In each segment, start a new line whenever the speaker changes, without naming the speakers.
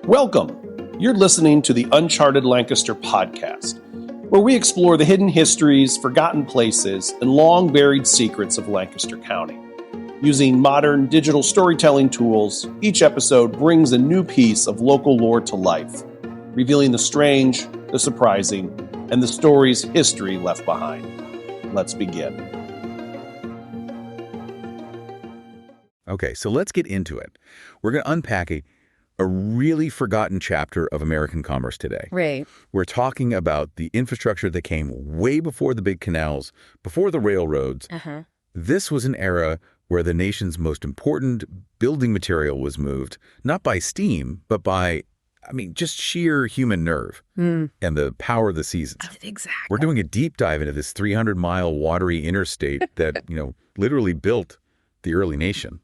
Welcome! You're listening to the Uncharted Lancaster podcast, where we explore the hidden histories, forgotten places, and long-buried secrets of Lancaster County. Using modern digital storytelling tools, each episode brings a new piece of local lore to life, revealing the strange, the surprising, and the stories history left behind. Let's begin.
Okay, so let's get into it. We're going to unpack a really forgotten chapter of American commerce today.
Right.
We're talking about the infrastructure that came way before the big canals, before the railroads. This was an era where the nation's most important building material was moved, not by steam, but by, just sheer human nerve and the power of the seasons.
Exactly.
We're doing a deep dive into this 300-mile watery interstate that, literally built the early nation.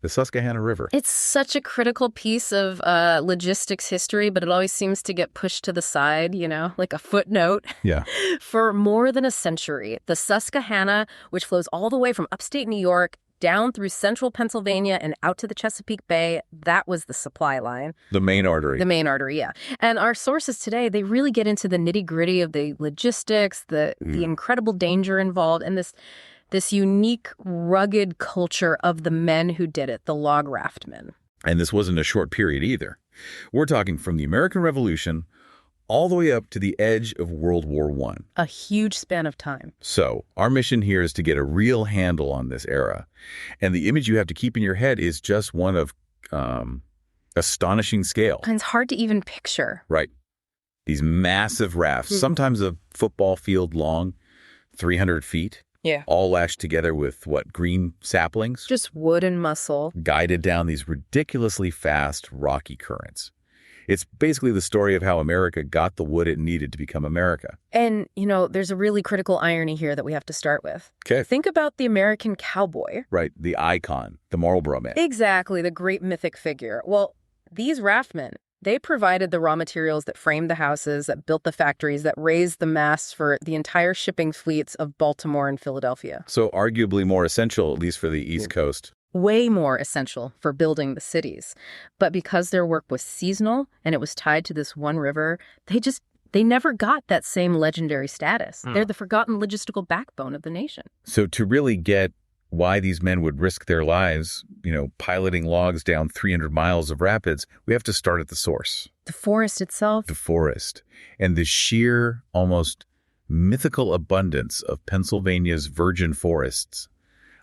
The Susquehanna River.
It's such a critical piece of logistics history, but it always seems to get pushed to the side, like a footnote.
Yeah.
For more than a century, the Susquehanna, which flows all the way from upstate New York down through central Pennsylvania and out to the Chesapeake Bay, that was the supply line.
The main artery.
The main artery, yeah. And our sources today, they really get into the nitty-gritty of the logistics, the incredible danger involved, and this unique, rugged culture of the men who did it, the log Raftmen.
And this wasn't a short period either. We're talking from the American Revolution all the way up to the edge of World War I.
A huge span of time.
So our mission here is to get a real handle on this era. And the image you have to keep in your head is just one of astonishing scale.
And it's hard to even picture.
Right. These massive rafts, sometimes a football field long, 300 feet.
Yeah.
All lashed together with, green saplings?
Just wood and muscle.
Guided down these ridiculously fast, rocky currents. It's basically the story of how America got the wood it needed to become America.
And, there's a really critical irony here that we have to start with.
Okay.
Think about the American cowboy.
Right, the icon, the Marlboro Man.
Exactly, the great mythic figure. Well, these Raftmen, they provided the raw materials that framed the houses, that built the factories, that raised the masts for the entire shipping fleets of Baltimore and Philadelphia.
So arguably more essential, at least for the East Coast.
Way more essential for building the cities. But because their work was seasonal and it was tied to this one river, they never got that same legendary status. They're the forgotten logistical backbone of the nation.
So to really get why these men would risk their lives, piloting logs down 300 miles of rapids, we have to start at the source.
The forest itself.
The forest. And the sheer, almost mythical abundance of Pennsylvania's virgin forests.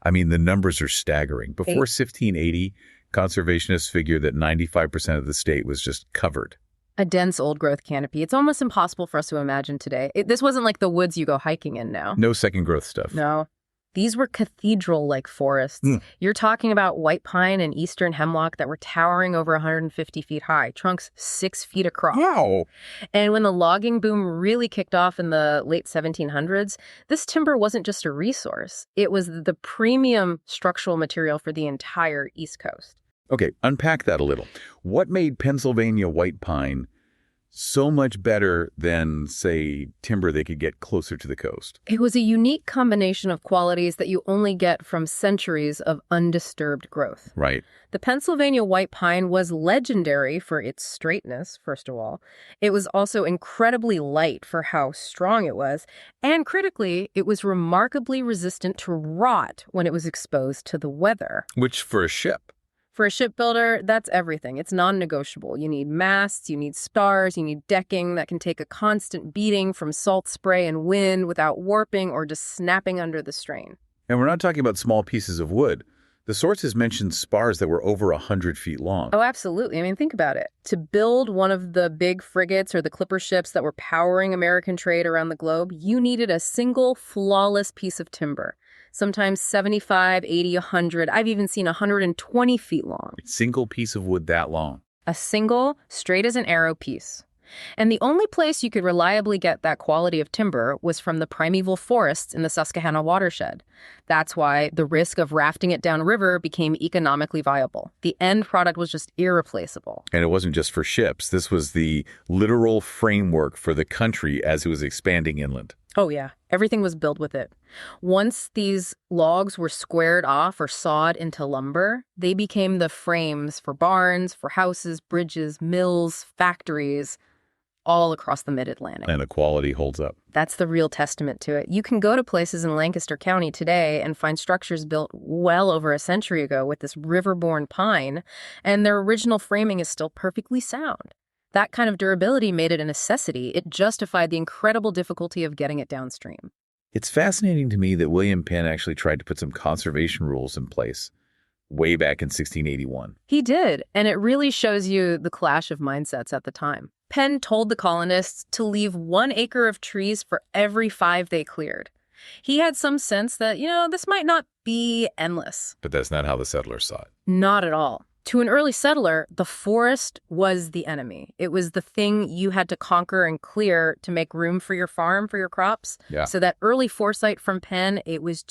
The numbers are staggering. Before 1580, conservationists figured that 95% of the state was just covered.
A dense old-growth canopy. It's almost impossible for us to imagine today. This wasn't like the woods you go hiking in now.
No second-growth stuff.
No. These were cathedral-like forests. You're talking about white pine and eastern hemlock that were towering over 150 feet high, trunks 6 feet across.
Wow.
And when the logging boom really kicked off in the late 1700s, this timber wasn't just a resource. It was the premium structural material for the entire East Coast.
Okay, unpack that a little. What made Pennsylvania white pine so much better than, say, timber they could get closer to the coast?
It was a unique combination of qualities that you only get from centuries of undisturbed growth.
Right.
The Pennsylvania white pine was legendary for its straightness, first of all. It was also incredibly light for how strong it was. And critically, it was remarkably resistant to rot when it was exposed to the weather.
Which, for a ship.
For a shipbuilder, that's everything. It's non-negotiable. You need masts, you need spars, you need decking that can take a constant beating from salt spray and wind without warping or just snapping under the strain.
And we're not talking about small pieces of wood. The sources mentioned spars that were over 100 feet long.
Oh, absolutely. Think about it. To build one of the big frigates or the clipper ships that were powering American trade around the globe, you needed a single flawless piece of timber. Sometimes 75, 80, 100. I've even seen 120 feet long.
A single piece of wood that long.
A single, straight as an arrow piece. And the only place you could reliably get that quality of timber was from the primeval forests in the Susquehanna watershed. That's why the risk of rafting it downriver became economically viable. The end product was just irreplaceable.
And it wasn't just for ships. This was the literal framework for the country as it was expanding inland.
Oh, yeah. Everything was built with it. Once these logs were squared off or sawed into lumber, they became the frames for barns, for houses, bridges, mills, factories, all across the mid-Atlantic.
And the quality holds up.
That's the real testament to it. You can go to places in Lancaster County today and find structures built well over a century ago with this river-borne pine, and their original framing is still perfectly sound. That kind of durability made it a necessity. It justified the incredible difficulty of getting it downstream.
It's fascinating to me that William Penn actually tried to put some conservation rules in place way back in 1681.
He did, and it really shows you the clash of mindsets at the time. Penn told the colonists to leave 1 acre of trees for every 5 they cleared. He had some sense that, this might not be endless.
But that's not how the settlers saw it.
Not at all. To an early settler, the forest was the enemy. It was the thing you had to conquer and clear to make room for your farm, for your crops.
Yeah.
So that early foresight from Penn, it was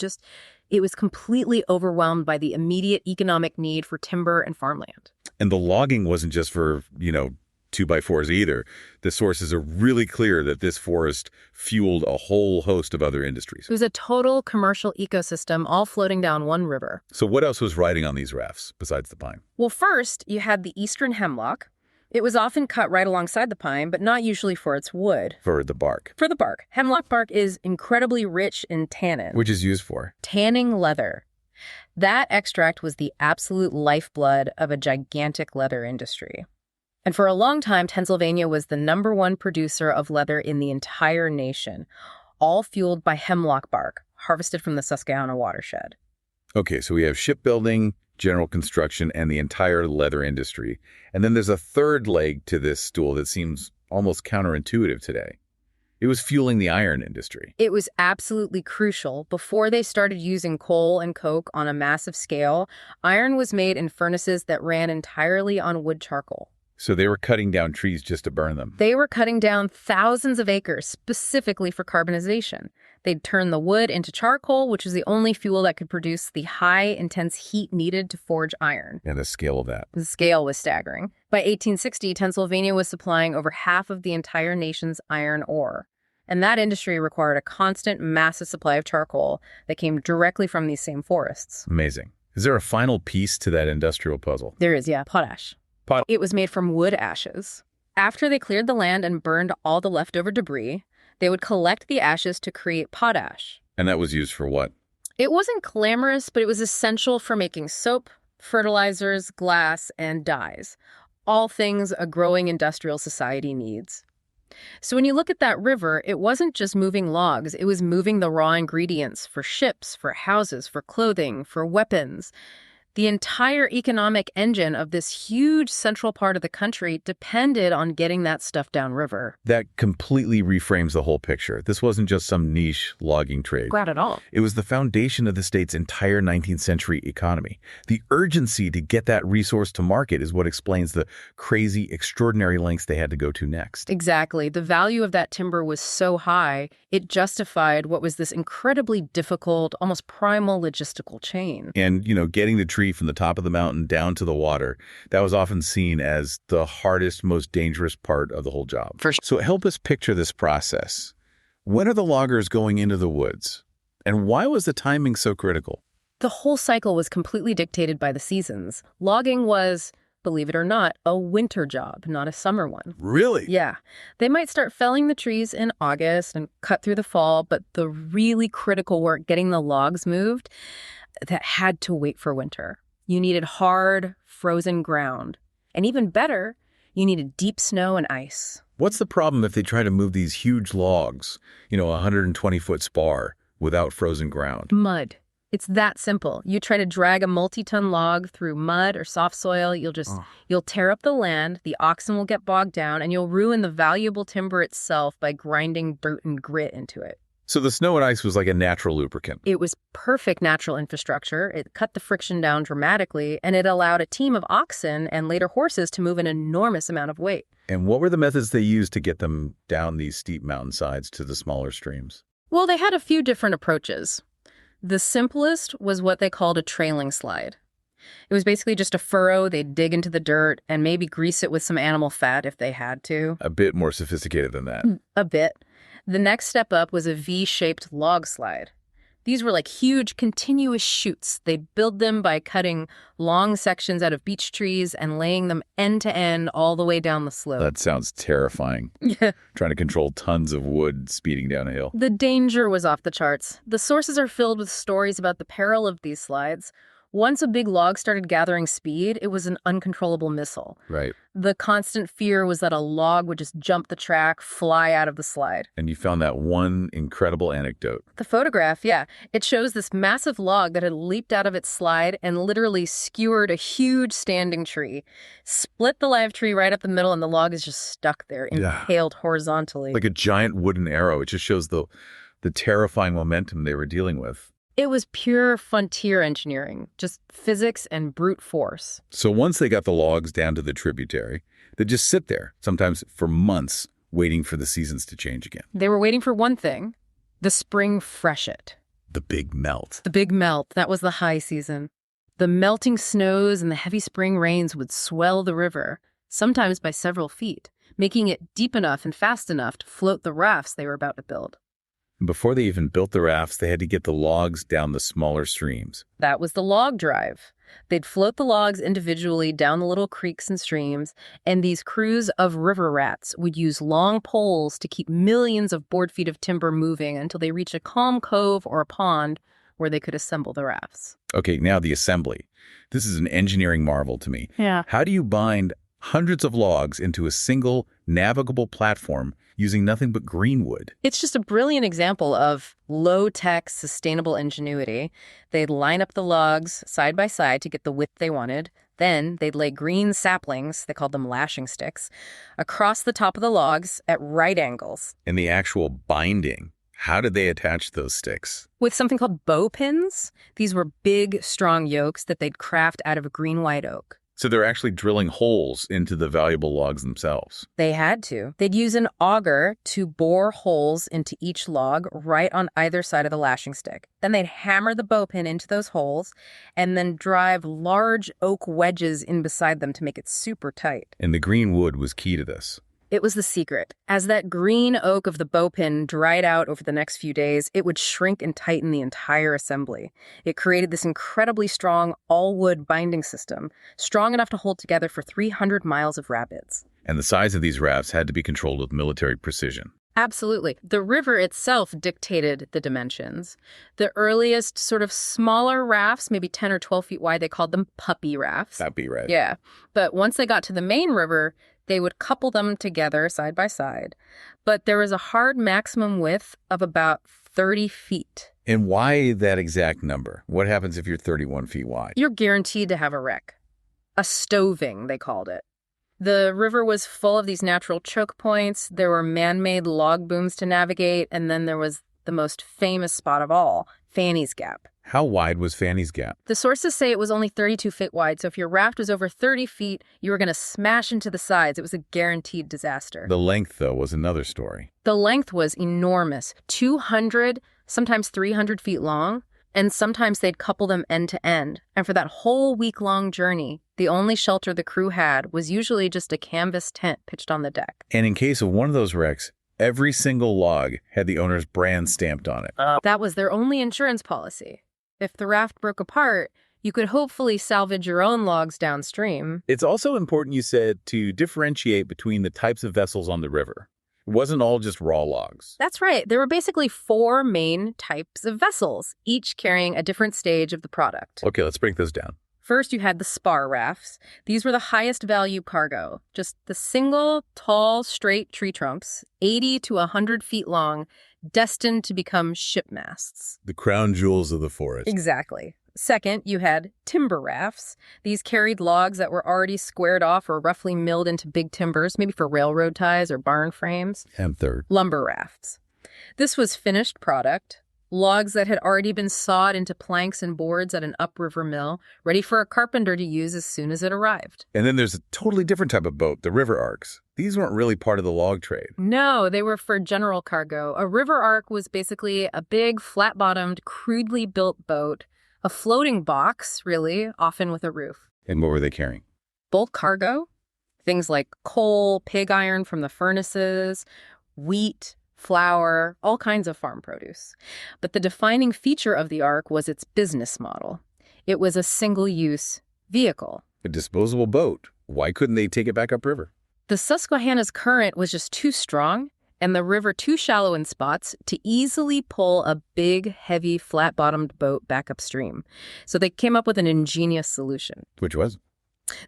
completely overwhelmed by the immediate economic need for timber and farmland.
And the logging wasn't just for, 2x4s either. The sources are really clear that this forest fueled a whole host of other industries.
It was a total commercial ecosystem all floating down one river.
So what else was riding on these rafts besides the pine?
Well, first, you had the eastern hemlock. It was often cut right alongside the pine, but not usually for its wood.
For the bark.
For the bark. Hemlock bark is incredibly rich in tannin.
Which is used for?
Tanning leather. That extract was the absolute lifeblood of a gigantic leather industry. And for a long time, Pennsylvania was the #1 producer of leather in the entire nation, all fueled by hemlock bark, harvested from the Susquehanna watershed.
Okay, so we have shipbuilding, general construction, and the entire leather industry. And then there's a third leg to this stool that seems almost counterintuitive today. It was fueling the iron industry.
It was absolutely crucial. Before they started using coal and coke on a massive scale, iron was made in furnaces that ran entirely on wood charcoal.
So they were cutting down trees just to burn them.
They were cutting down thousands of acres specifically for carbonization. They'd turn the wood into charcoal, which was the only fuel that could produce the high, intense heat needed to forge iron.
And the scale of that.
The scale was staggering. By 1860, Pennsylvania was supplying over half of the entire nation's iron ore. And that industry required a constant, massive supply of charcoal that came directly from these same forests.
Amazing. Is there a final piece to that industrial puzzle?
There is, yeah. Potash. It was made from wood ashes. After they cleared the land and burned all the leftover debris, they would collect the ashes to create potash.
And that was used for what?
It wasn't glamorous, but it was essential for making soap, fertilizers, glass, and dyes. All things a growing industrial society needs. So when you look at that river, it wasn't just moving logs, it was moving the raw ingredients for ships, for houses, for clothing, for weapons. The entire economic engine of this huge central part of the country depended on getting that stuff downriver.
That completely reframes the whole picture. This wasn't just some niche logging trade.
Not at all.
It was the foundation of the state's entire 19th century economy. The urgency to get that resource to market is what explains the crazy, extraordinary lengths they had to go to next.
Exactly. The value of that timber was so high, it justified what was this incredibly difficult, almost primal logistical chain.
And, getting the tree from the top of the mountain down to the water, that was often seen as the hardest, most dangerous part of the whole job. So help us picture this process. When are the loggers going into the woods? And why was the timing so critical?
The whole cycle was completely dictated by the seasons. Logging was, believe it or not, a winter job, not a summer one.
Really?
Yeah. They might start felling the trees in August and cut through the fall, but the really critical work, getting the logs moved, that had to wait for winter. You needed hard, frozen ground. And even better, you needed deep snow and ice.
What's the problem if they try to move these huge logs, a 120-foot spar, without frozen ground?
Mud. It's that simple. You try to drag a multi-ton log through mud or soft soil, you'll tear up the land, the oxen will get bogged down, and you'll ruin the valuable timber itself by grinding dirt and grit into it.
So the snow and ice was like a natural lubricant.
It was perfect natural infrastructure. It cut the friction down dramatically, and it allowed a team of oxen and later horses to move an enormous amount of weight.
And what were the methods they used to get them down these steep mountainsides to the smaller streams?
Well, they had a few different approaches. The simplest was what they called a trailing slide. It was basically just a furrow. They'd dig into the dirt and maybe grease it with some animal fat if they had to.
A bit more sophisticated than that.
A bit. The next step up was a V-shaped log slide. These were like huge, continuous chutes. They'd build them by cutting long sections out of beech trees and laying them end to end all the way down the slope.
That sounds terrifying.
Yeah.
Trying to control tons of wood speeding down a hill.
The danger was off the charts. The sources are filled with stories about the peril of these slides. Once a big log started gathering speed, it was an uncontrollable missile.
Right.
The constant fear was that a log would just jump the track, fly out of the slide.
And you found that one incredible anecdote.
The photograph, yeah. It shows this massive log that had leaped out of its slide and literally skewered a huge standing tree. Split the live tree right up the middle, and the log is just stuck there, impaled horizontally.
Like a giant wooden arrow. It just shows the terrifying momentum they were dealing with.
It was pure frontier engineering, just physics and brute force.
So once they got the logs down to the tributary, they'd just sit there, sometimes for months, waiting for the seasons to change again.
They were waiting for one thing, the spring freshet.
The big melt.
The big melt, that was the high season. The melting snows and the heavy spring rains would swell the river, sometimes by several feet, making it deep enough and fast enough to float the rafts they were about to build.
Before they even built the rafts, they had to get the logs down the smaller streams.
That was the log drive. They'd float the logs individually down the little creeks and streams, and these crews of river rats would use long poles to keep millions of board feet of timber moving until they reached a calm cove or a pond where they could assemble the rafts.
Okay, now the assembly. This is an engineering marvel to me.
Yeah.
How do you bind hundreds of logs into a single navigable platform using nothing but green wood?
It's just a brilliant example of low-tech, sustainable ingenuity. They'd line up the logs side by side to get the width they wanted. Then they'd lay green saplings, they called them lashing sticks, across the top of the logs at right angles.
And the actual binding, how did they attach those sticks?
With something called bow pins. These were big, strong yokes that they'd craft out of a green white oak.
So they're actually drilling holes into the valuable logs themselves.
They had to. They'd use an auger to bore holes into each log right on either side of the lashing stick. Then they'd hammer the bow pin into those holes and then drive large oak wedges in beside them to make it super tight.
And the green wood was key to this.
It was the secret. As that green oak of the bow pin dried out over the next few days, it would shrink and tighten the entire assembly. It created this incredibly strong all-wood binding system, strong enough to hold together for 300 miles of rapids.
And the size of these rafts had to be controlled with military precision.
Absolutely. The river itself dictated the dimensions. The earliest sort of smaller rafts, maybe 10 or 12 feet wide, they called them puppy rafts.
Puppy, right?
Yeah. But once they got to the main river, they would couple them together side by side. But there was a hard maximum width of about 30 feet.
And why that exact number? What happens if you're 31 feet wide?
You're guaranteed to have a wreck. A stoving, they called it. The river was full of these natural choke points. There were man-made log booms to navigate. And then there was the most famous spot of all, Fanny's Gap.
How wide was Fanny's Gap?
The sources say it was only 32 feet wide, so if your raft was over 30 feet, you were going to smash into the sides. It was a guaranteed disaster.
The length, though, was another story.
The length was enormous, 200, sometimes 300 feet long, and sometimes they'd couple them end to end. And for that whole week-long journey, the only shelter the crew had was usually just a canvas tent pitched on the deck.
And in case of one of those wrecks, every single log had the owner's brand stamped on it.
That was their only insurance policy. If the raft broke apart, you could hopefully salvage your own logs downstream.
It's also important, you said, to differentiate between the types of vessels on the river. It wasn't all just raw logs.
That's right. There were basically 4 main types of vessels, each carrying a different stage of the product.
Okay, let's break those down.
First, you had the spar rafts. These were the highest value cargo. Just the single, tall, straight tree trunks, 80 to 100 feet long, destined to become ship masts.
The crown jewels of the forest.
Exactly. Second, you had timber rafts. These carried logs that were already squared off or roughly milled into big timbers, maybe for railroad ties or barn frames.
And third,
lumber rafts. This was finished product. Logs that had already been sawed into planks and boards at an upriver mill, ready for a carpenter to use as soon as it arrived.
And then there's a totally different type of boat, the river arcs. These weren't really part of the log trade.
No, they were for general cargo. A river arc was basically a big, flat-bottomed, crudely built boat, a floating box, really, often with a roof.
And what were they carrying?
Bulk cargo, things like coal, pig iron from the furnaces, wheat, flour, all kinds of farm produce. But the defining feature of the Ark was its business model. It was a single-use vehicle.
A disposable boat. Why couldn't they take it back upriver?
The Susquehanna's current was just too strong and the river too shallow in spots to easily pull a big, heavy, flat-bottomed boat back upstream. So they came up with an ingenious solution.
Which was?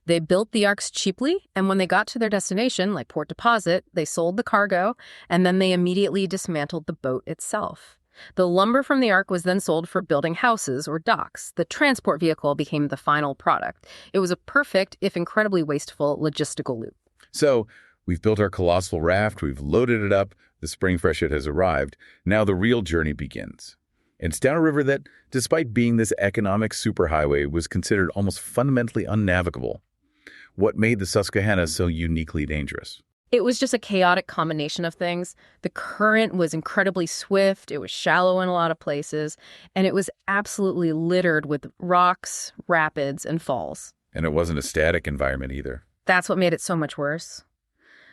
They built the arks cheaply, and when they got to their destination, like Port Deposit, they sold the cargo, and then they immediately dismantled the boat itself. The lumber from the ark was then sold for building houses or docks. The transport vehicle became the final product. It was a perfect, if incredibly wasteful, logistical loop.
So we've built our colossal raft, we've loaded it up, the spring freshet has arrived. Now the real journey begins. It's down a river that, despite being this economic superhighway, was considered almost fundamentally unnavigable. What made the Susquehanna so uniquely dangerous?
It was just a chaotic combination of things. The current was incredibly swift, it was shallow in a lot of places, and it was absolutely littered with rocks, rapids, and falls.
And it wasn't a static environment either.
That's what made it so much worse.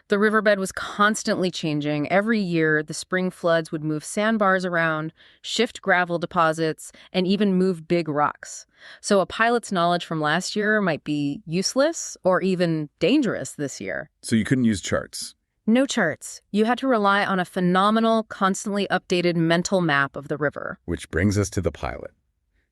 The riverbed was constantly changing. Every year, the spring floods would move sandbars around, shift gravel deposits, and even move big rocks. So a pilot's knowledge from last year might be useless or even dangerous this year.
So you couldn't use charts?
No charts. You had to rely on a phenomenal, constantly updated mental map of the river.
Which brings us to the pilot.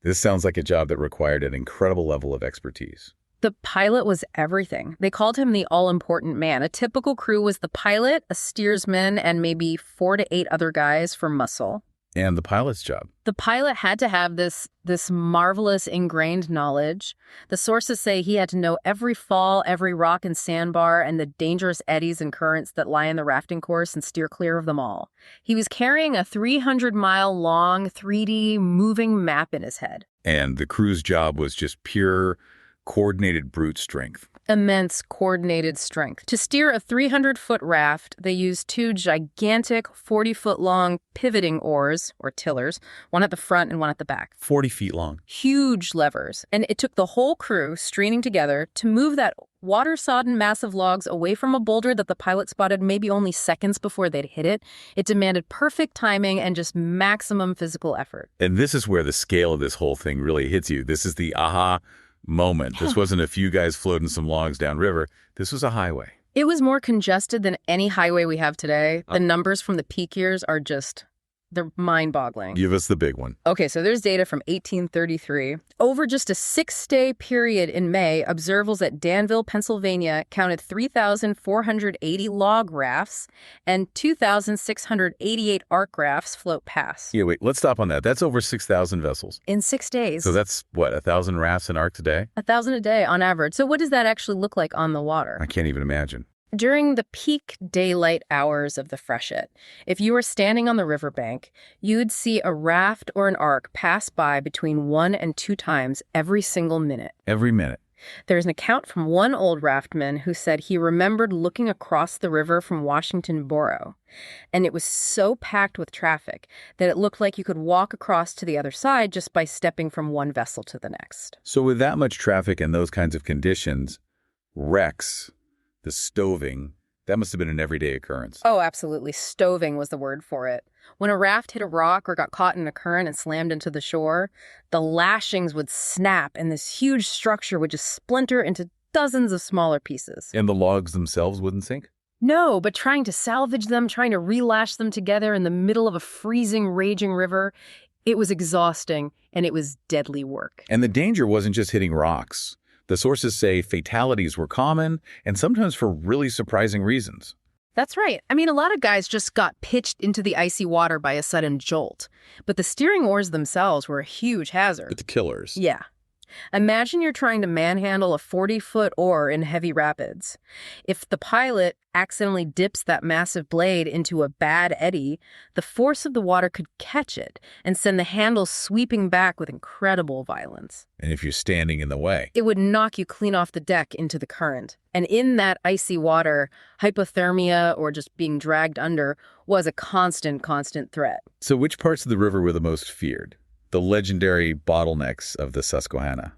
This sounds like a job that required an incredible level of expertise.
The pilot was everything. They called him the all-important man. A typical crew was the pilot, a steersman, and maybe 4 to 8 other guys for muscle.
And the pilot's job?
The pilot had to have this marvelous ingrained knowledge. The sources say he had to know every fall, every rock and sandbar, and the dangerous eddies and currents that lie in the rafting course and steer clear of them all. He was carrying a 300-mile-long 3D moving map in his head.
And the crew's job was just pure coordinated brute strength.
Immense coordinated strength. To steer a 300-foot raft, they used 2 gigantic 40-foot-long pivoting oars, or tillers, one at the front and one at the back.
40 feet long.
Huge levers. And it took the whole crew straining together to move that water-sodden mass of logs away from a boulder that the pilot spotted maybe only seconds before they'd hit it. It demanded perfect timing and just maximum physical effort.
And this is where the scale of this whole thing really hits you. This is the aha moment. This wasn't a few guys floating some logs downriver. This was a highway.
It was more congested than any highway we have today. The numbers from the peak years are just, they're mind-boggling.
Give us the big one.
Okay, so there's data from 1833. Over just a 6-day period in May, observers at Danville, Pennsylvania counted 3,480 log rafts and 2,688 ark rafts float past.
Yeah, wait, let's stop on that. That's over 6,000 vessels.
In 6 days.
So that's, what, 1,000 rafts and arks a day?
1,000 a day on average. So what does that actually look like on the water?
I can't even imagine.
During the peak daylight hours of the freshet, if you were standing on the riverbank, you'd see a raft or an ark pass by between 1 and 2 times every single minute.
Every minute.
There's an account from one old raftman who said he remembered looking across the river from Washington Borough, and it was so packed with traffic that it looked like you could walk across to the other side just by stepping from one vessel to the next.
So with that much traffic and those kinds of conditions, wrecks, the stoving, that must have been an everyday occurrence.
Oh, absolutely. Stoving was the word for it. When a raft hit a rock or got caught in a current and slammed into the shore, the lashings would snap and this huge structure would just splinter into dozens of smaller pieces.
And the logs themselves wouldn't sink?
No, but trying to salvage them, trying to relash them together in the middle of a freezing, raging river, it was exhausting and it was deadly work.
And the danger wasn't just hitting rocks. The sources say fatalities were common, and sometimes for really surprising reasons.
That's right. I mean, a lot of guys just got pitched into the icy water by a sudden jolt. But the steering oars themselves were a huge hazard.
But the killers.
Yeah. Imagine you're trying to manhandle a 40-foot oar in heavy rapids. If the pilot accidentally dips that massive blade into a bad eddy, the force of the water could catch it and send the handle sweeping back with incredible violence.
And if you're standing in the way,
it would knock you clean off the deck into the current. And in that icy water, hypothermia or just being dragged under was a constant threat.
So which parts of the river were the most feared? The legendary bottlenecks of the Susquehanna?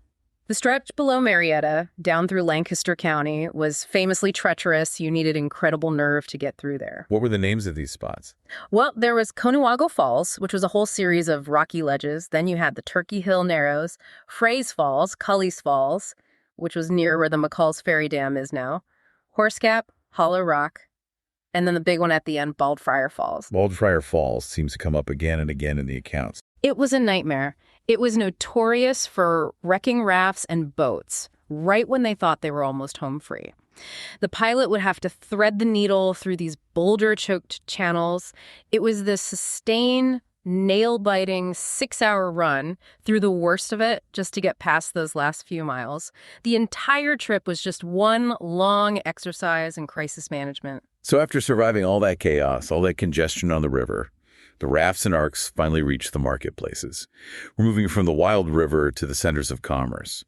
The stretch below Marietta, down through Lancaster County, was famously treacherous. You needed incredible nerve to get through there.
What were the names of these spots?
Well, there was Conewago Falls, which was a whole series of rocky ledges. Then you had the Turkey Hill Narrows, Frey's Falls, Cully's Falls, which was near where the McCall's Ferry Dam is now, Horse Gap, Hollow Rock, and then the big one at the end, Baldfriar Falls.
Baldfriar Falls seems to come up again and again in the accounts.
It was a nightmare. It was notorious for wrecking rafts and boats right when they thought they were almost home free. The pilot would have to thread the needle through these boulder-choked channels. It was this sustained, nail-biting 6-hour run through the worst of it just to get past those last few miles. The entire trip was just one long exercise in crisis management.
So after surviving all that chaos, all that congestion on the river, the rafts and arcs finally reached the marketplaces. We're moving from the wild river to the centers of commerce.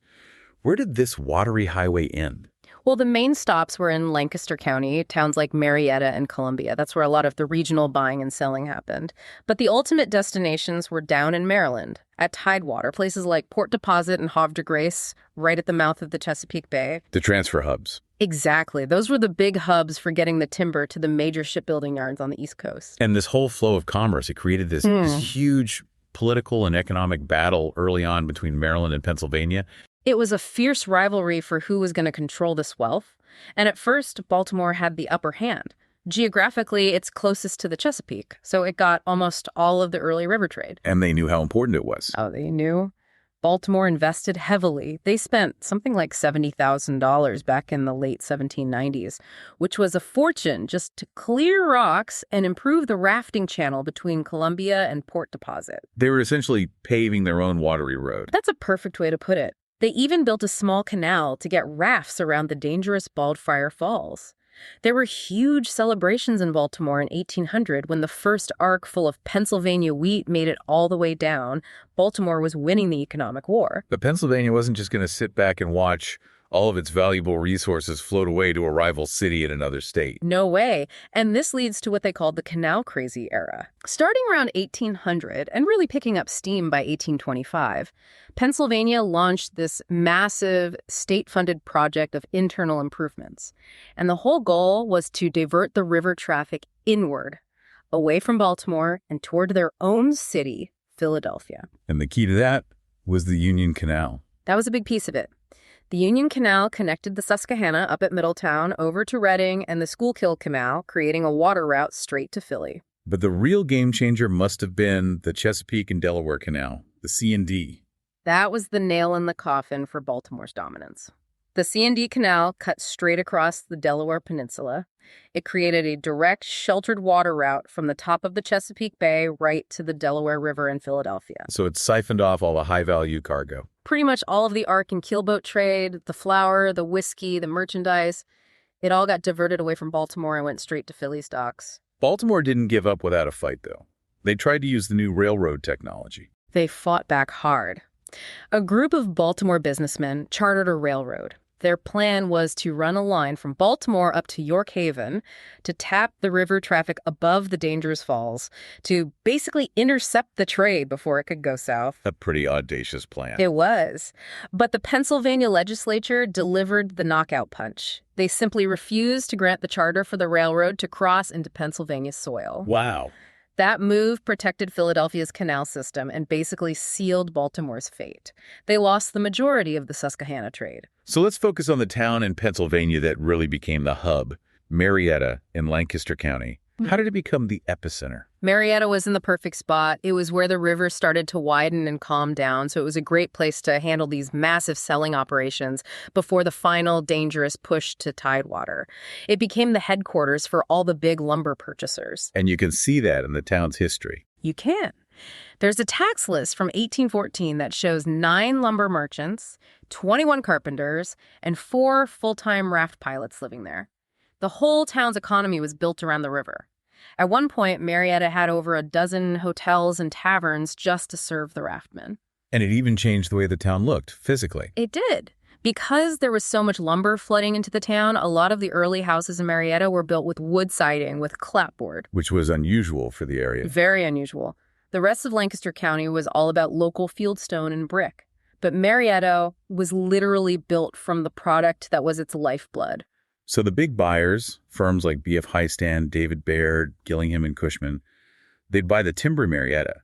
Where did this watery highway end?
Well, the main stops were in Lancaster County, towns like Marietta and Columbia. That's where a lot of the regional buying and selling happened. But the ultimate destinations were down in Maryland, at Tidewater, places like Port Deposit and Havre de Grace, right at the mouth of the Chesapeake Bay.
The transfer hubs.
Exactly. Those were the big hubs for getting the timber to the major shipbuilding yards on the East Coast.
And this whole flow of commerce, it created this huge political and economic battle early on between Maryland and Pennsylvania.
It was a fierce rivalry for who was going to control this wealth. And at first, Baltimore had the upper hand. Geographically, it's closest to the Chesapeake, so it got almost all of the early river trade.
And they knew how important it was.
Oh, they knew. Baltimore invested heavily. They spent something like $70,000 back in the late 1790s, which was a fortune just to clear rocks and improve the rafting channel between Columbia and Port Deposit.
They were essentially paving their own watery road.
That's a perfect way to put it. They even built a small canal to get rafts around the dangerous Baldfriar Falls. There were huge celebrations in Baltimore in 1800 when the first ark full of Pennsylvania wheat made it all the way down. Baltimore was winning the economic war.
But Pennsylvania wasn't just going to sit back and watch all of its valuable resources float away to a rival city in another state.
No way. And this leads to what they called the Canal Crazy era. Starting around 1800 and really picking up steam by 1825, Pennsylvania launched this massive state-funded project of internal improvements. And the whole goal was to divert the river traffic inward, away from Baltimore and toward their own city, Philadelphia.
And the key to that was the Union Canal.
That was a big piece of it. The Union Canal connected the Susquehanna up at Middletown over to Reading and the Schuylkill Canal, creating a water route straight to Philly.
But the real game changer must have been the Chesapeake and Delaware Canal, the C&D.
That was the nail in the coffin for Baltimore's dominance. The C&D Canal cut straight across the Delaware Peninsula. It created a direct, sheltered water route from the top of the Chesapeake Bay right to the Delaware River in Philadelphia.
So it siphoned off all the high-value cargo.
Pretty much all of the ark and keelboat trade, the flour, the whiskey, the merchandise, it all got diverted away from Baltimore and went straight to Philly's docks.
Baltimore didn't give up without a fight, though. They tried to use the new railroad technology.
They fought back hard. A group of Baltimore businessmen chartered a railroad. Their plan was to run a line from Baltimore up to York Haven to tap the river traffic above the dangerous falls to basically intercept the trade before it could go south.
A pretty audacious plan.
It was. But the Pennsylvania legislature delivered the knockout punch. They simply refused to grant the charter for the railroad to cross into Pennsylvania soil.
Wow.
That move protected Philadelphia's canal system and basically sealed Baltimore's fate. They lost the majority of the Susquehanna trade.
So let's focus on the town in Pennsylvania that really became the hub, Marietta in Lancaster County. How did it become the epicenter?
Marietta was in the perfect spot. It was where the river started to widen and calm down, so it was a great place to handle these massive selling operations before the final dangerous push to Tidewater. It became the headquarters for all the big lumber purchasers.
And you can see that in the town's history.
You can. There's a tax list from 1814 that shows 9 lumber merchants, 21 carpenters, and 4 full-time raft pilots living there. The whole town's economy was built around the river. At one point, Marietta had over a dozen hotels and taverns just to serve the raftmen.
And it even changed the way the town looked, physically.
It did. Because there was so much lumber flooding into the town, a lot of the early houses in Marietta were built with wood siding with clapboard.
Which was unusual for the area.
Very unusual. The rest of Lancaster County was all about local fieldstone and brick. But Marietta was literally built from the product that was its lifeblood.
So the big buyers, firms like B.F. Heistand, David Baird, Gillingham, and Cushman, they'd buy the timber in Marietta.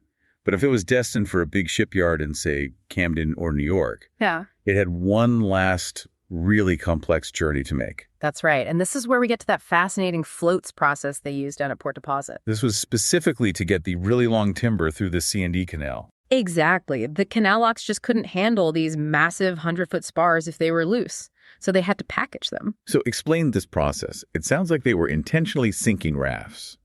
But if it was destined for a big shipyard in, say, Camden or New York, it had one last really complex journey to make.
That's right. And this is where we get to that fascinating floats process they used down at Port Deposit.
This was specifically to get the really long timber through the C&D Canal.
Exactly. The canal locks just couldn't handle these massive 100-foot spars if they were loose. So they had to package them.
So explain this process. It sounds like they were intentionally sinking rafts.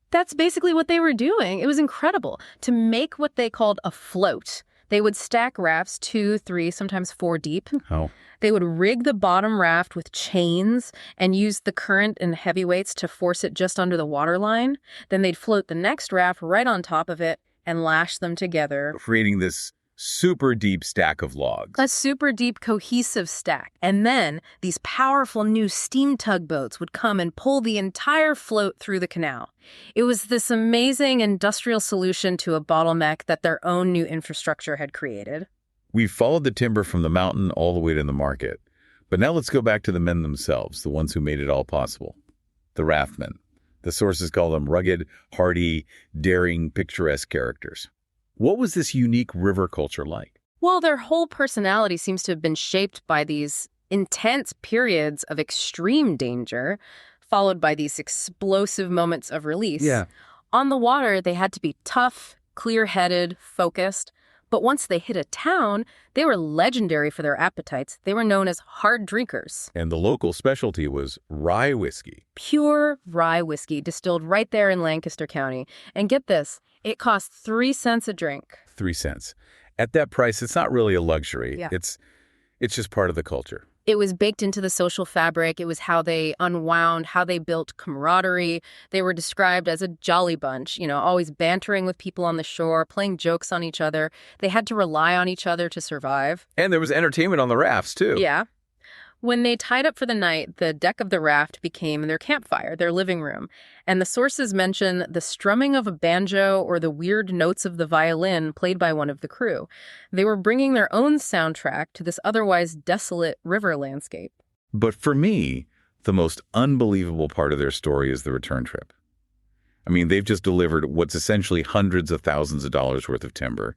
That's basically what they were doing. It was incredible. To make what they called a float, they would stack rafts 2, 3, sometimes 4 deep.
Oh.
They would rig the bottom raft with chains and use the current and heavy weights to force it just under the waterline. Then they'd float the next raft right on top of it and lash them together,
creating this super deep stack of logs.
A super deep cohesive stack. And then these powerful new steam tugboats would come and pull the entire float through the canal. It was this amazing industrial solution to a bottleneck that their own new infrastructure had created.
We've followed the timber from the mountain all the way to the market. But now let's go back to the men themselves, the ones who made it all possible. The Raftmen. The sources call them rugged, hardy, daring, picturesque characters. What was this unique river culture like?
Well, their whole personality seems to have been shaped by these intense periods of extreme danger, followed by these explosive moments of release.
Yeah.
On the water, they had to be tough, clear-headed, focused. But once they hit a town, they were legendary for their appetites. They were known as hard drinkers.
And the local specialty was rye whiskey.
Pure rye whiskey distilled right there in Lancaster County. And get this, it cost 3 cents a drink.
3 cents. At that price, it's not really a luxury.
Yeah.
It's just part of the culture.
It was baked into the social fabric. It was how they unwound, how they built camaraderie. They were described as a jolly bunch, always bantering with people on the shore, playing jokes on each other. They had to rely on each other to survive.
And there was entertainment on the rafts, too.
Yeah. When they tied up for the night, the deck of the raft became their campfire, their living room. And the sources mention the strumming of a banjo or the weird notes of the violin played by one of the crew. They were bringing their own soundtrack to this otherwise desolate river landscape.
But for me, the most unbelievable part of their story is the return trip. I mean, they've just delivered what's essentially hundreds of thousands of dollars worth of timber,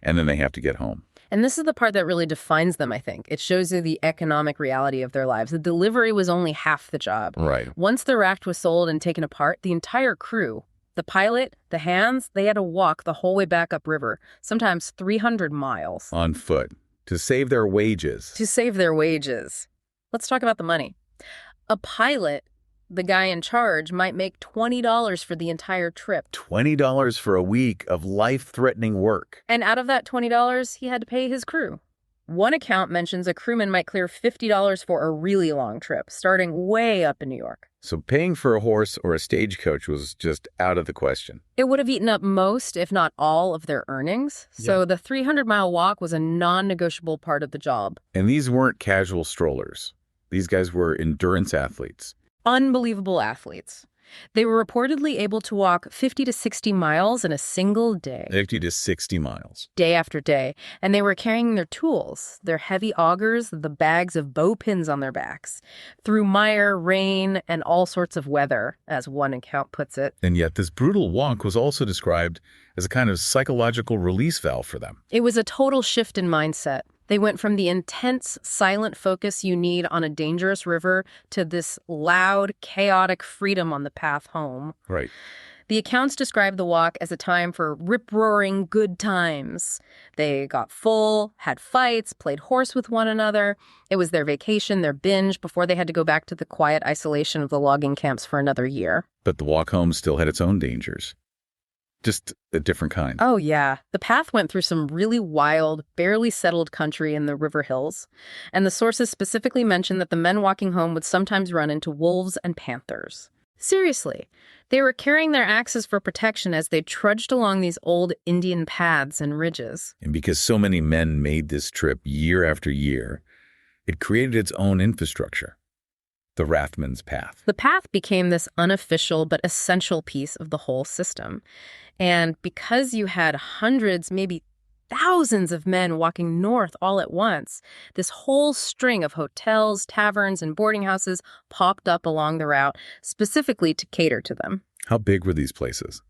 and then they have to get home.
And this is the part that really defines them, I think. It shows you the economic reality of their lives. The delivery was only half the job.
Right.
Once the raft was sold and taken apart, the entire crew, the pilot, the hands, they had to walk the whole way back upriver, sometimes 300 miles.
On foot, to save their wages.
To save their wages. Let's talk about the money. A pilot, the guy in charge, might make $20 for the entire trip.
$20 for a week of life-threatening work.
And out of that $20, he had to pay his crew. One account mentions a crewman might clear $50 for a really long trip, starting way up in New York.
So paying for a horse or a stagecoach was just out of the question.
It would have eaten up most, if not all, of their earnings. So the 300-mile walk was a non-negotiable part of the job.
And these weren't casual strollers. These guys were endurance athletes.
Unbelievable athletes. They were reportedly able to walk 50 to 60 miles in a single day.
50 to 60 miles.
Day after day. And they were carrying their tools, their heavy augers, the bags of bow pins on their backs, through mire, rain, and all sorts of weather, as one account puts it.
And yet this brutal walk was also described as a kind of psychological release valve for them.
It was a total shift in mindset. They went from the intense, silent focus you need on a dangerous river to this loud, chaotic freedom on the path home.
Right.
The accounts describe the walk as a time for rip-roaring good times. They got full, had fights, played horse with one another. It was their vacation, their binge, before they had to go back to the quiet isolation of the logging camps for another year.
But the walk home still had its own dangers. Just a different kind.
Oh, yeah. The path went through some really wild, barely settled country in the river hills. And the sources specifically mention that the men walking home would sometimes run into wolves and panthers. Seriously, they were carrying their axes for protection as they trudged along these old Indian paths and ridges.
And because so many men made this trip year after year, it created its own infrastructure. The Raftmen's Path.
The path became this unofficial but essential piece of the whole system. And because you had hundreds, maybe thousands of men walking north all at once. This whole string of hotels, taverns, and boarding houses popped up along the route, specifically to cater to them.
How big were these places?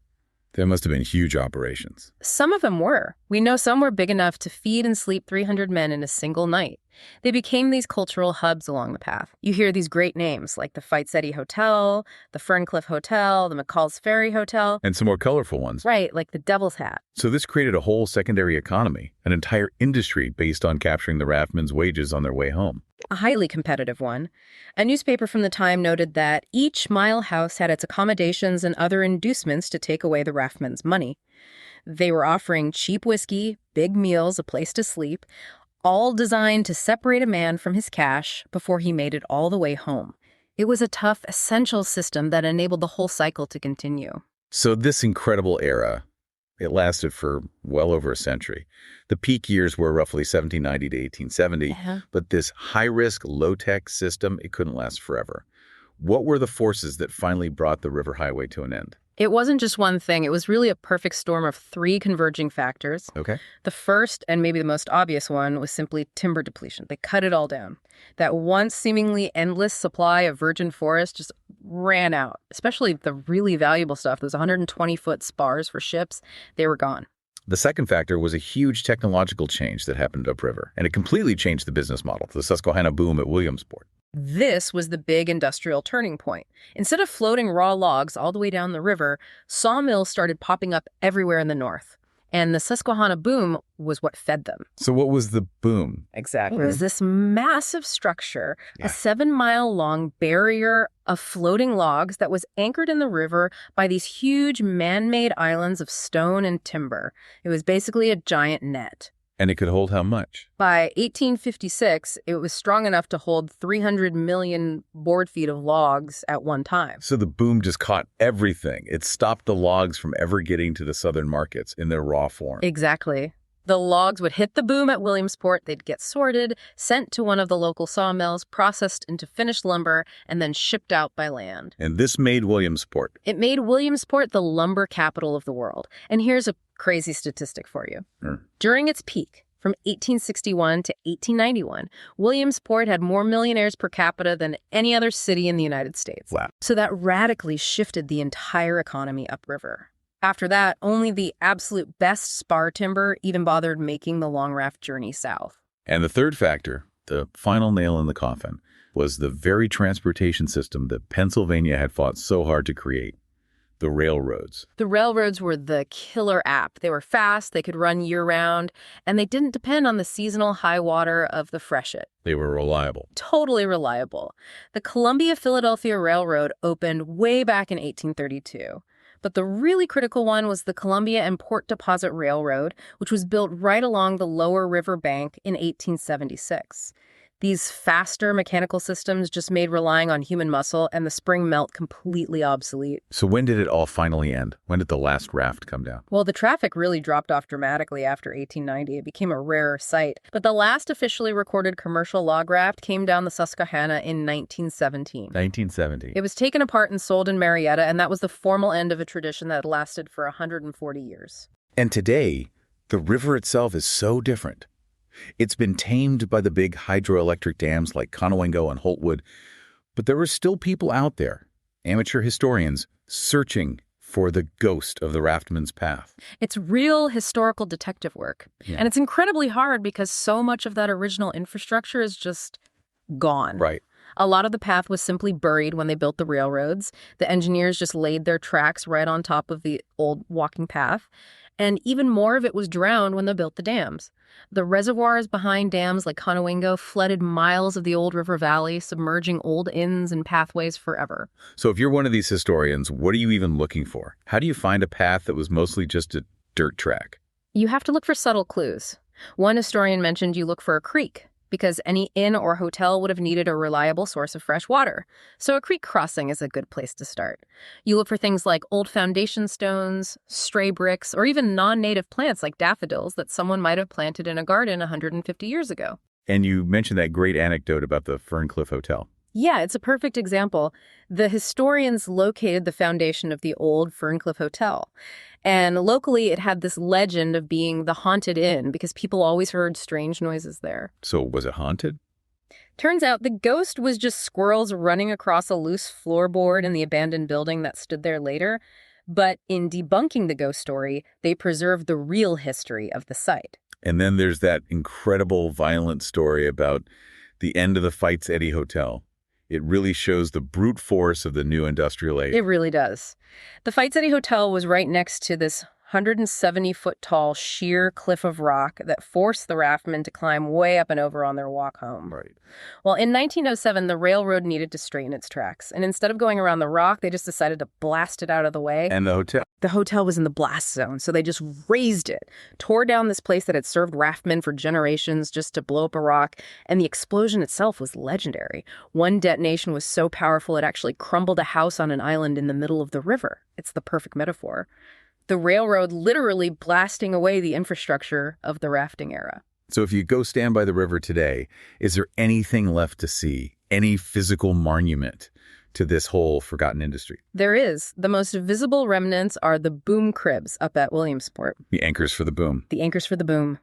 There must have been huge operations.
Some of them were. We know some were big enough to feed and sleep 300 men in a single night. They became these cultural hubs along the path. You hear these great names like the Fight City Hotel, the Ferncliff Hotel, the McCall's Ferry Hotel.
And some more colorful ones.
Right, like the Devil's Hat.
So this created a whole secondary economy, an entire industry based on capturing the raftmen's wages on their way home.
A highly competitive one. A newspaper from the time noted that each mile house had its accommodations and other inducements to take away the raftmen's money. They were offering cheap whiskey, big meals, a place to sleep, all designed to separate a man from his cash before he made it all the way home. It was a tough, essential system that enabled the whole cycle to continue.
So this incredible era, it lasted for well over a century. The peak years were roughly 1790 to 1870, but this high-risk, low-tech system, it couldn't last forever. What were the forces that finally brought the river highway to an end?
It wasn't just one thing. It was really a perfect storm of three converging factors.
Okay.
The first, and maybe the most obvious one, was simply timber depletion. They cut it all down. That once seemingly endless supply of virgin forest just ran out, especially the really valuable stuff, those 120-foot spars for ships. They were gone.
The second factor was a huge technological change that happened upriver, and it completely changed the business model, the Susquehanna boom at Williamsport.
This was the big industrial turning point. Instead of floating raw logs all the way down the river, sawmills started popping up everywhere in the north. And the Susquehanna boom was what fed them.
So what was the boom?
Exactly. It was this massive structure, a 7-mile-long barrier of floating logs that was anchored in the river by these huge man-made islands of stone and timber. It was basically a giant net.
And it could hold how much?
By 1856, it was strong enough to hold 300 million board feet of logs at one time.
So the boom just caught everything. It stopped the logs from ever getting to the southern markets in their raw form.
Exactly. The logs would hit the boom at Williamsport, they'd get sorted, sent to one of the local sawmills, processed into finished lumber, and then shipped out by land.
And this made Williamsport.
It made Williamsport the lumber capital of the world. And here's a crazy statistic for you. During its peak, from 1861 to 1891, Williamsport had more millionaires per capita than any other city in the United States.
Wow.
So that radically shifted the entire economy upriver. After that, only the absolute best spar timber even bothered making the long raft journey south.
And the third factor, the final nail in the coffin, was the very transportation system that Pennsylvania had fought so hard to create, the railroads.
The railroads were the killer app. They were fast, they could run year-round, and they didn't depend on the seasonal high water of the freshet.
They were reliable.
Totally reliable. The Columbia-Philadelphia Railroad opened way back in 1832. But the really critical one was the Columbia and Port Deposit Railroad, which was built right along the lower river bank in 1876. These faster mechanical systems just made relying on human muscle and the spring melt completely obsolete.
So when did it all finally end? When did the last raft come down?
Well, the traffic really dropped off dramatically after 1890. It became a rarer sight. But the last officially recorded commercial log raft came down the Susquehanna in 1917.
1970.
It was taken apart and sold in Marietta, and that was the formal end of a tradition that lasted for 140 years.
And today, the river itself is so different. It's been tamed by the big hydroelectric dams like Conowingo and Holtwood, but there are still people out there, amateur historians, searching for the ghost of the raftman's path.
It's real historical detective work, and it's incredibly hard because so much of that original infrastructure is just gone.
Right.
A lot of the path was simply buried when they built the railroads. The engineers just laid their tracks right on top of the old walking path. And even more of it was drowned when they built the dams. The reservoirs behind dams like Conowingo flooded miles of the old river valley, submerging old inns and pathways forever.
So if you're one of these historians, what are you even looking for? How do you find a path that was mostly just a dirt track?
You have to look for subtle clues. One historian mentioned you look for a creek, because any inn or hotel would have needed a reliable source of fresh water. So a creek crossing is a good place to start. You look for things like old foundation stones, stray bricks, or even non-native plants like daffodils that someone might have planted in a garden 150 years ago.
And you mentioned that great anecdote about the Ferncliff Hotel.
Yeah, it's a perfect example. The historians located the foundation of the old Ferncliff Hotel. And locally, it had this legend of being the haunted inn because people always heard strange noises there.
So was it haunted?
Turns out the ghost was just squirrels running across a loose floorboard in the abandoned building that stood there later. But in debunking the ghost story, they preserved the real history of the site.
And then there's that incredible violent story about the end of the Fights Eddie Hotel. It really shows the brute force of the new industrial age.
It really does. The Fight City Hotel was right next to this 170-foot-tall sheer cliff of rock that forced the Raftmen to climb way up and over on their walk home.
Right.
Well, in 1907, the railroad needed to straighten its tracks, and instead of going around the rock, they just decided to blast it out of the way.
And the hotel?
The hotel was in the blast zone, so they just razed it, tore down this place that had served Raftmen for generations just to blow up a rock, and the explosion itself was legendary. One detonation was so powerful it actually crumbled a house on an island in the middle of the river. It's the perfect metaphor. The railroad literally blasting away the infrastructure of the rafting era.
So if you go stand by the river today, is there anything left to see? Any physical monument to this whole forgotten industry?
There is. The most visible remnants are the boom cribs up at Williamsport.
The anchors for the boom.
The anchors for the boom.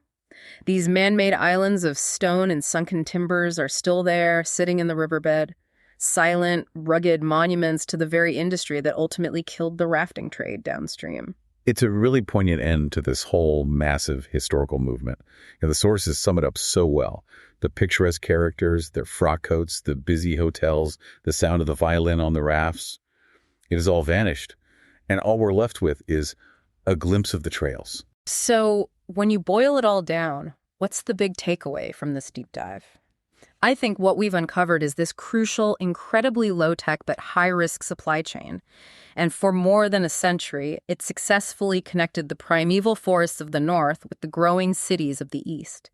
These man-made islands of stone and sunken timbers are still there, sitting in the riverbed. Silent, rugged monuments to the very industry that ultimately killed the rafting trade downstream.
It's a really poignant end to this whole massive historical movement. The sources sum it up so well. The picturesque characters, their frock coats, the busy hotels, the sound of the violin on the rafts. It has all vanished. And all we're left with is a glimpse of the trails.
So when you boil it all down, what's the big takeaway from this deep dive? I think what we've uncovered is this crucial, incredibly low-tech but high-risk supply chain. And for more than a century, it successfully connected the primeval forests of the north with the growing cities of the east.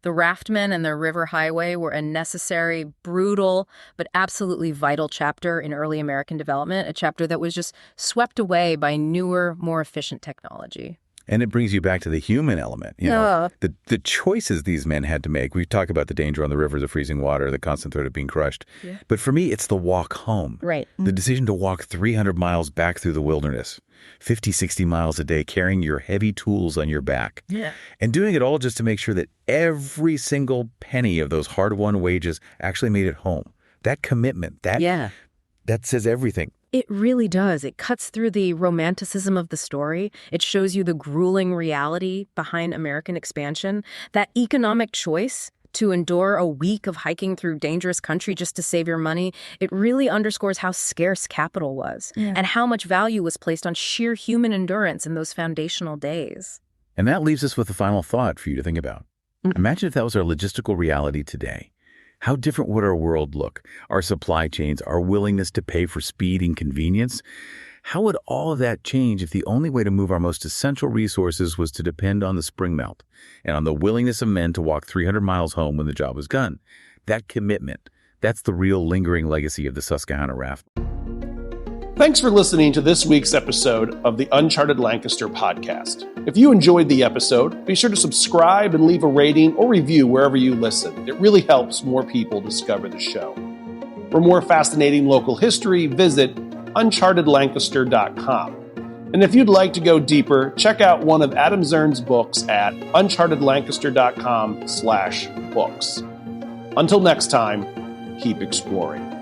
The Raftmen and their river highway were a necessary, brutal, but absolutely vital chapter in early American development, a chapter that was just swept away by newer, more efficient technology.
And it brings you back to the human element. The choices these men had to make. We talk about the danger on the river, the freezing water, the constant threat of being crushed. Yeah. But for me, it's the walk home.
Right.
The decision to walk 300 miles back through the wilderness, 50, 60 miles a day, carrying your heavy tools on your back.
Yeah.
And doing it all just to make sure that every single penny of those hard-won wages actually made it home. That commitment, that says everything.
It really does. It cuts through the romanticism of the story. It shows you the grueling reality behind American expansion. That economic choice to endure a week of hiking through dangerous country just to save your money, it really underscores how scarce capital was and how much value was placed on sheer human endurance in those foundational days.
And that leaves us with a final thought for you to think about. Imagine if that was our logistical reality today. How different would our world look? Our supply chains, our willingness to pay for speed and convenience? How would all of that change if the only way to move our most essential resources was to depend on the spring melt and on the willingness of men to walk 300 miles home when the job was done? That commitment, that's the real lingering legacy of the Susquehanna Raft.
Thanks for listening to this week's episode of the Uncharted Lancaster podcast. If you enjoyed the episode, be sure to subscribe and leave a rating or review wherever you listen. It really helps more people discover the show. For more fascinating local history, visit unchartedlancaster.com. And if you'd like to go deeper, check out one of Adam Zern's books at unchartedlancaster.com/books. Until next time, keep exploring.